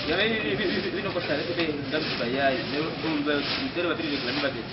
Ya ini no costa, itu dam supaya dia bateri di kelam batin.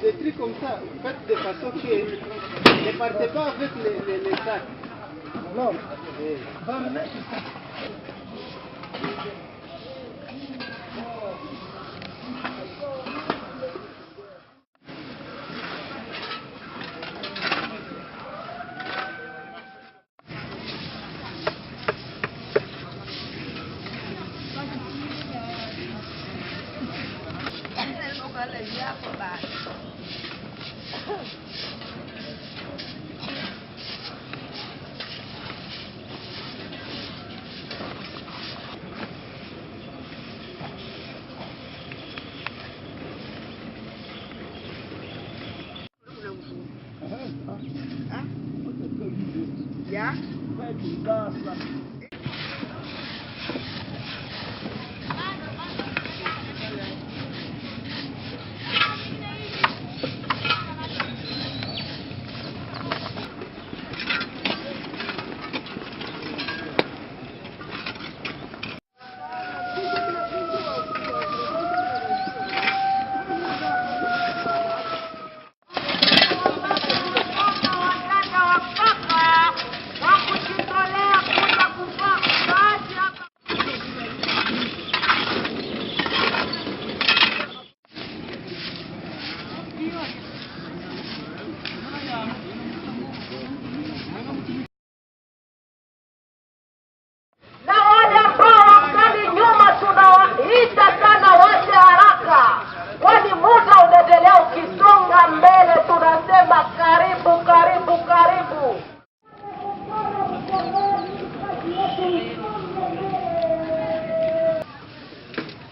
Des trucs comme ça, faites de façon que ne partez pas avec les sacs. Non. Ya?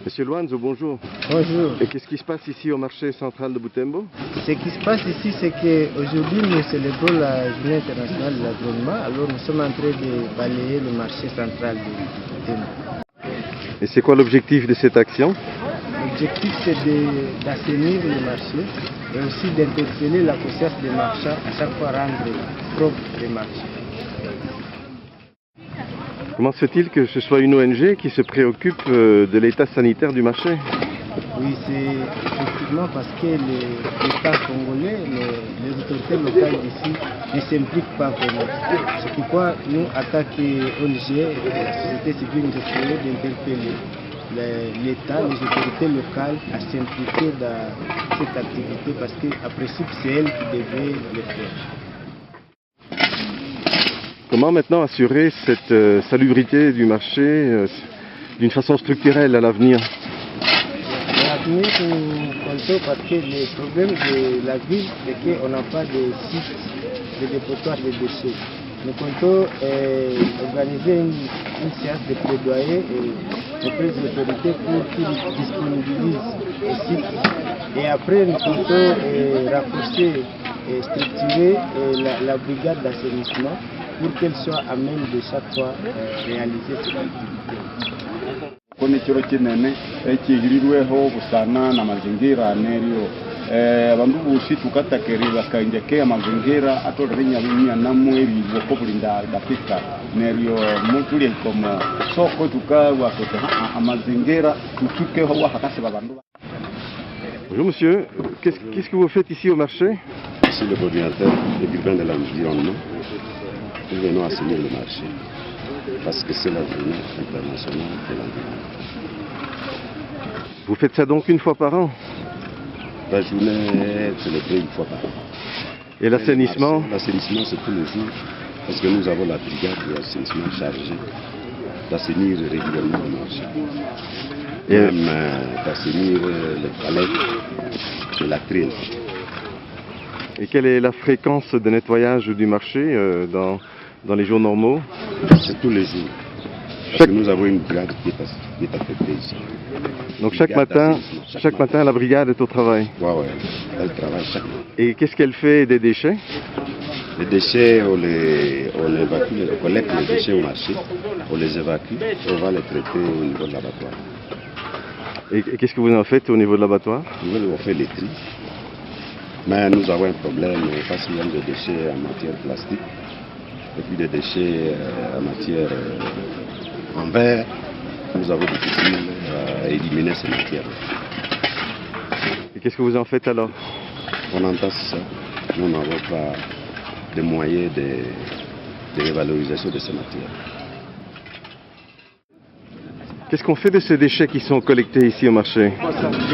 Monsieur Luanzo, bonjour. Bonjour. Et qu'est-ce qui se passe ici au marché central de Butembo? Ce qui se passe ici, c'est qu'aujourd'hui nous célébrons la journée internationale de l'environnement. Alors nous sommes en train de balayer le marché central de Butembo. Et c'est quoi l'objectif de cette action? L'objectif c'est d'assainir le marché et aussi d'interpeller la conscience des marchands à chaque fois rendre propre les marchés. Comment se fait-il que ce soit une ONG qui se préoccupe de l'état sanitaire du marché? Oui, c'est effectivement parce que l'État congolais, les autorités locales ici ne s'impliquent pas vraiment. C'est pourquoi nous, en tant qu'ONG, la société civile, nous essayons d'interpeller l'État, les autorités locales à s'impliquer dans cette activité parce qu'à principe, c'est elles qui devaient le faire. Comment maintenant assurer cette salubrité du marché d'une façon structurelle à l'avenir? À l'avenir, nous comptons parce que le problème de la ville, c'est qu'on n'a pas de site de dépotoir de déchets. Nous comptons organiser une séance de plaidoyer auprès des autorités pour qu'ils disponibilisent les sites. Et après, nous comptons renforcer et structurer la brigade d'assainissement pour qu'elle soit à même de chaque fois réaliser cette activité. Kuni chiro kinene ekigirirweho busana na mazingira neryo abandu busi tukatakirira kanjekea mazingira atorenya binya namweri boko bulinda dafika neryo mutuli komo soko tukawa kote amazingira tutukeho wa hakasi babandu Bonjour monsieur, qu'est-ce que vous faites ici au marché? Je suis le coordinateur urbain de l'environnement. Nous venons assainir le marché parce que c'est la journée internationale de l'environnement. Vous faites ça donc une fois par an? La journée est célébrée une fois par an. Et l'assainissement? L'assainissement, c'est tous les jours parce que nous avons la brigade de l'assainissement chargée d'assainir régulièrement le marché. Et même d'assainir les palettes et la trille. Et quelle est la fréquence de nettoyage du marché dans les jours normaux? C'est tous les jours. Parce que nous avons une brigade qui est affectée ici. Donc chaque matin, la brigade est au travail? Oui, elle travaille chaque matin. Et qu'est-ce qu'elle fait des déchets? Les déchets, on collecte les déchets au marché, on les évacue, on va les traiter au niveau de l'abattoir. Et qu'est-ce que vous en faites au niveau de l'abattoir? Nous, on fait les tri. Mais nous avons un problème, parce qu'il y a des déchets en matière plastique, et puis des déchets en matière en verre. Nous avons difficile à éliminer ces matières. Et qu'est-ce que vous en faites alors? On entasse ça. Nous n'avons pas de moyens de révalorisation de ces matières. Qu'est-ce qu'on fait de ces déchets qui sont collectés ici au marché?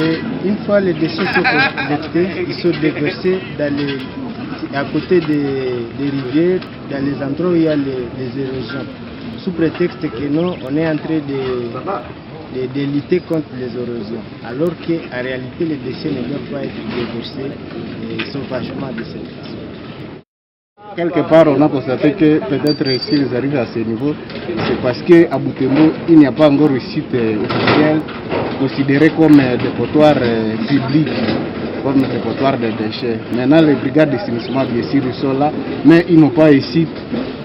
Et une fois les déchets sont collectés, ils sont déversés à côté des rivières, dans les endroits où il y a les érosions. Sous prétexte que nous, on est en train de lutter contre les érosions. Alors qu'en réalité, les déchets ne doivent pas être déversés et sauvagement de cette façon. Quelque part, on a constaté que peut-être s'ils arrivent à ce niveau, c'est parce qu'à Butembo, il n'y a pas encore une site officiel considéré comme dépotoir public, comme dépotoir de déchets. Maintenant, les brigades d'assainissement, bien sûr, ils sont là, mais ils n'ont pas un site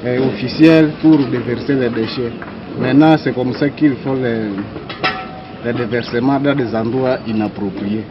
officiel pour déverser les déchets. Maintenant, c'est comme ça qu'ils font les déversements dans des endroits inappropriés.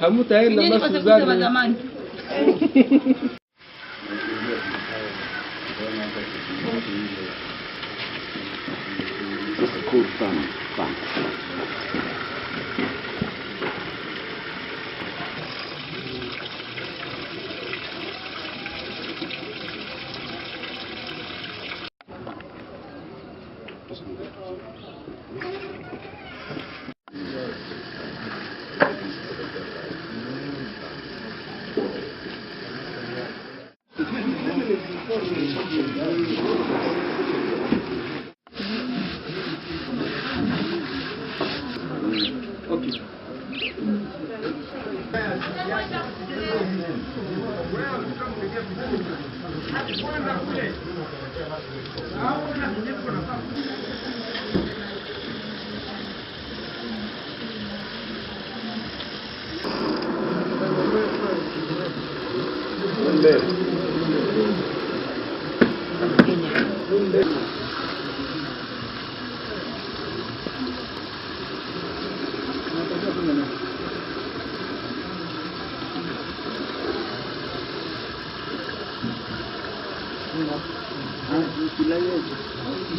Hamutaenda basi zamani.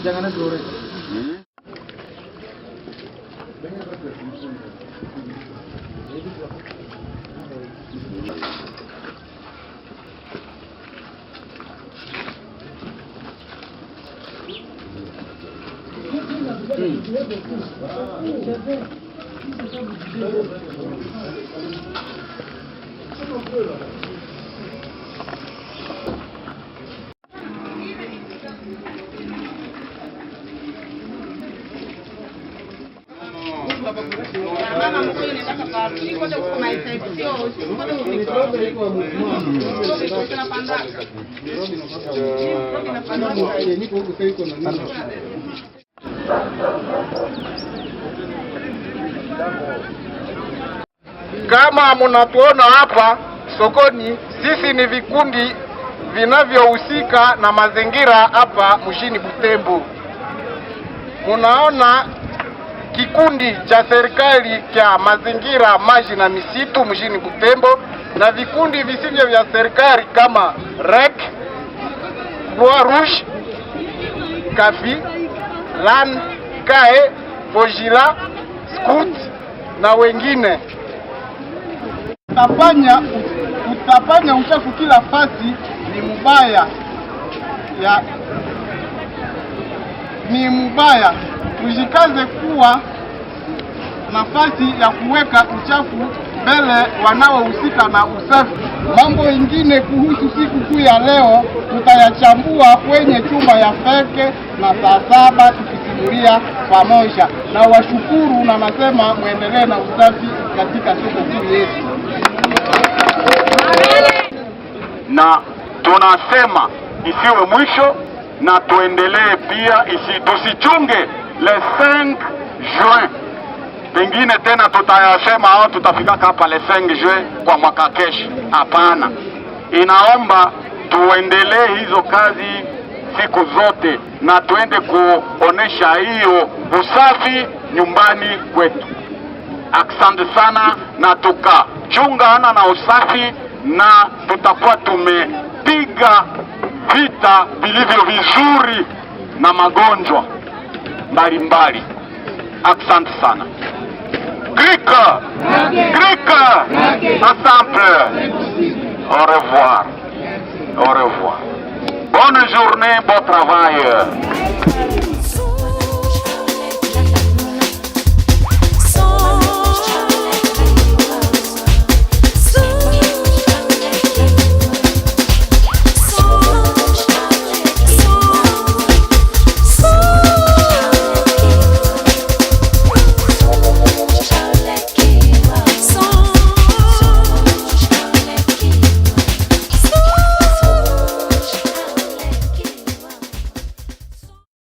Jangan goreng. Kama mnatuona hapa sokoni, sisi ni vikundi vinavyohusika na mazingira hapa mjini Butembo. Munaona kikundi cha serikali cha mazingira, maji na misitu mjini Butembo na vikundi visivyo vya serikali kama REC, Croix Rouge, Kafi, LAN, CAE, Fojila, Scout na wengine. Utapanya uchafu kila fasi ni mubaya. Ujikaze kuwa nafasi ya kuweka uchafu mbele wanaohusika na usafi. Mambo ingine kuhusu siku kuu ya leo tutayachambua kwenye chumba ya feke na saa 7 tukisimulia pamoja. Na washukuru na nasema muendelee na usafi katika siku kuu yetu. Na tunasema isiwe mwisho na tuendelee pia, tusichunge le 5 juin. Pengine tena tutayasema au tutafika hapa le 5 juin kwa mwaka kesho. Hapana. Inaomba tuendelee hizo kazi siku zote na tuende kuonesha hiyo usafi nyumbani kwetu. Asante sana, na tukachungana na usafi na tutakuwa tumepiga vita vilivyo vizuri na magonjwa mbalimbali. Asante sana. Grika! Ensemble! Au revoir. Au revoir. Bonne journée, bon travail.